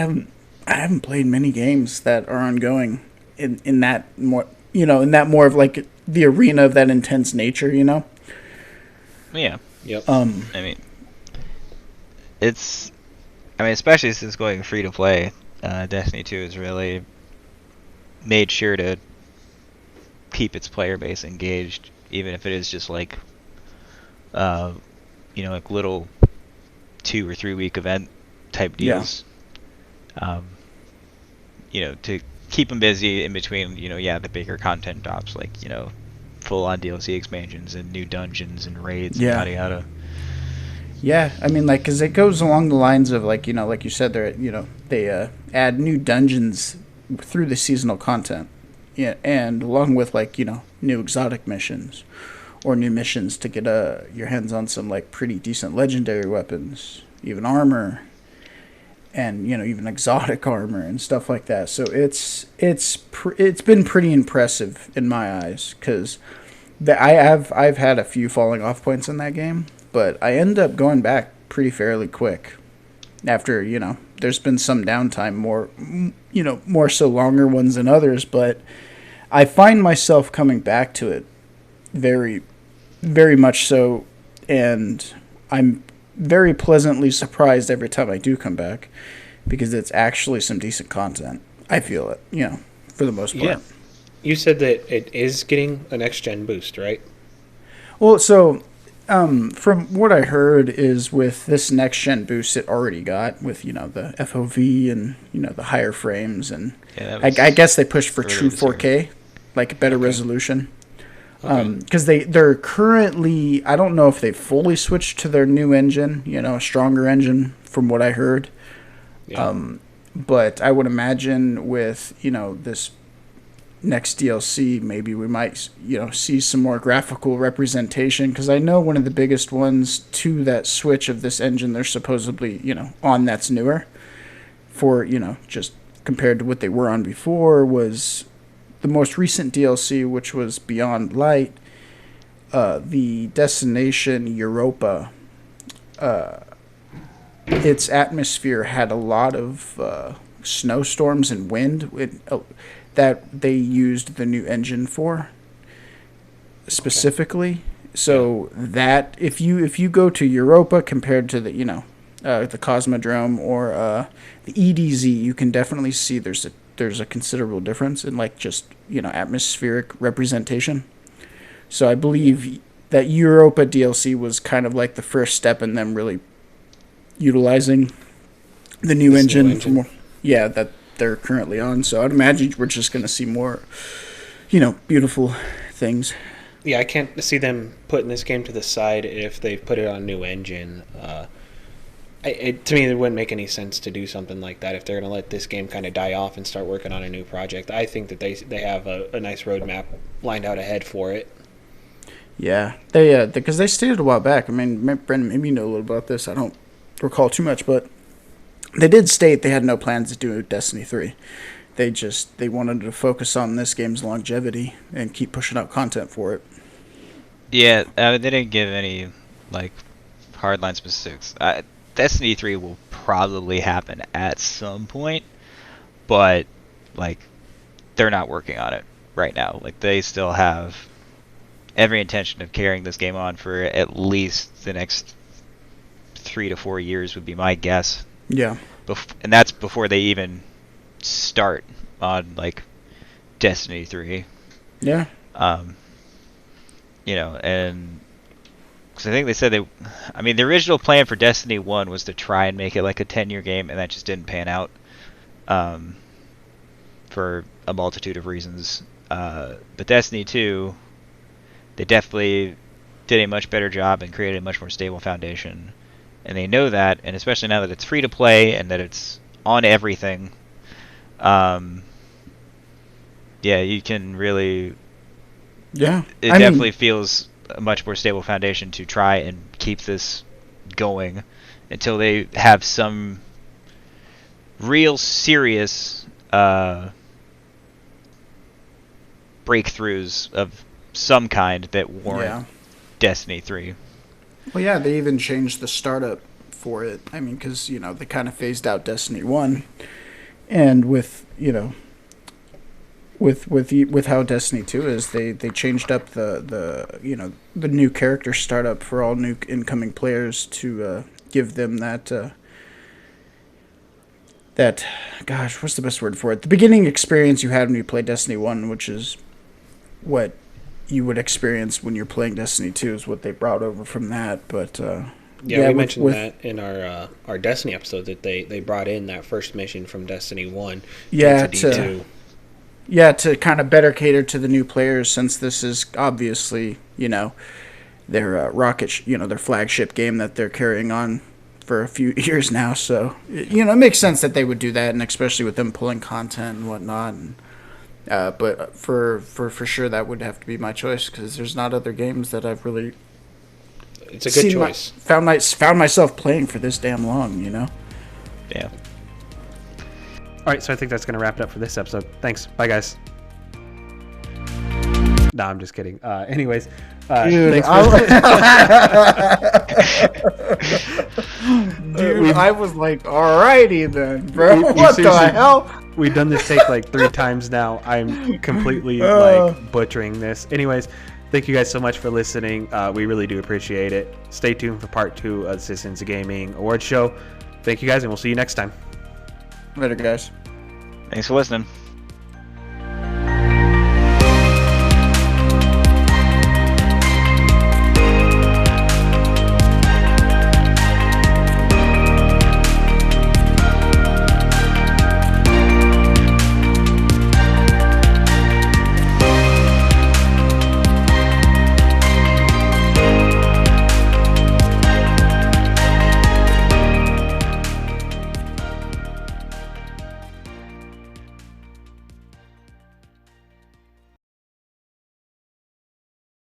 haven't played many games that are ongoing in that more in that more of like the arena of that intense nature, Yeah. Yep. Especially since going free to play, Destiny 2 has really made sure to keep its player base engaged, even if it is just like, like little 2 or 3 week event type deals. Yeah. To keep them busy in between, the bigger content drops, like, full on DLC expansions and new dungeons and raids and yada yada. Yeah, I mean, like, because it goes along the lines of, like, like you said, they add new dungeons through the seasonal content. Yeah, and along with, like, new exotic missions or new missions to get your hands on some, like, pretty decent legendary weapons, even armor, and, even exotic armor and stuff like that. So it's been pretty impressive in my eyes, because I've had a few falling off points in that game, but I end up going back pretty fairly quick after, there's been some downtime, more so longer ones than others, but I find myself coming back to it very, very much so, and I'm very pleasantly surprised every time I do come back, because it's actually some decent content. I feel it, for the most part. Yeah. You said that it is getting a next-gen boost, right? Well, so from what I heard is with this next gen boost it already got with the FOV and the higher frames and I guess they pushed for true 4K, like better resolution. Because they're currently, I don't know if they fully switched to their new engine, a stronger engine from what I heard. Yeah. But I would imagine with this next DLC, maybe we might see some more graphical representation, because I know one of the biggest ones to that switch of this engine they're supposedly on that's newer for just compared to what they were on before was the most recent DLC, which was Beyond Light. The destination Europa, its atmosphere had a lot of snowstorms and wind that they used the new engine for specifically. So that if you go to Europa compared to the the Cosmodrome or the EDZ, you can definitely see there's a considerable difference in like just atmospheric representation. So I believe that Europa DLC was kind of like the first step in them really utilizing the new engine. That they're currently on. So I'd imagine we're just going to see more, beautiful things. Yeah, I can't see them putting this game to the side if they put it on a new engine. To me, it wouldn't make any sense to do something like that if they're going to let this game kind of die off and start working on a new project. I think that they have a nice roadmap lined out ahead for it. Yeah, they because they stated a while back. I mean, Brenden, maybe you know a little about this. I don't recall too much, but they did state they had no plans to do Destiny 3. They wanted to focus on this game's longevity and keep pushing out content for it. Yeah, they didn't give any like hardline specifics. Destiny 3 will probably happen at some point, but like they're not working on it right now. Like they still have every intention of carrying this game on for at least the next 3 to 4 years would be my guess. Yeah. And that's before they even start on like Destiny 3. Yeah. And because I think they said the original plan for Destiny 1 was to try and make it like a 10-year game, and that just didn't pan out for a multitude of reasons. But Destiny 2, they definitely did a much better job and created a much more stable foundation. And they know that, and especially now that it's free to play and that it's on everything, you can really... Yeah. It definitely feels a much more stable foundation to try and keep this going until they have some real serious breakthroughs of some kind that warrant Destiny 3. Well, yeah, they even changed the startup for it. I mean, because, they kind of phased out Destiny 1. And with how Destiny 2 is, they changed up the new character startup for all new incoming players to give them that gosh, what's the best word for it? The beginning experience you had when you played Destiny 1, which is what you would experience when you're playing Destiny 2, is what they brought over from that. But we mentioned that in our Destiny episode that they brought in that first mission from Destiny 1 into D2. Yeah, to kind of better cater to the new players, since this is obviously, their their flagship game that they're carrying on for a few years now. So, it makes sense that they would do that, and especially with them pulling content and whatnot. And, but for sure, that would have to be my choice, because there's not other games that I've really... It's a good choice. Found myself playing for this damn long, Yeah. All right, so I think that's going to wrap it up for this episode. Thanks. Bye, guys. No, I'm just kidding. Anyways, dude, thanks dude, I was like, alrighty then, bro. What the hell? We've done this take like 3 times now. I'm completely butchering this. Anyways, thank you guys so much for listening. We really do appreciate it. Stay tuned for part 2 of the Citizens Gaming Award Show. Thank you guys, and we'll see you next time. Later, guys. Thanks for listening.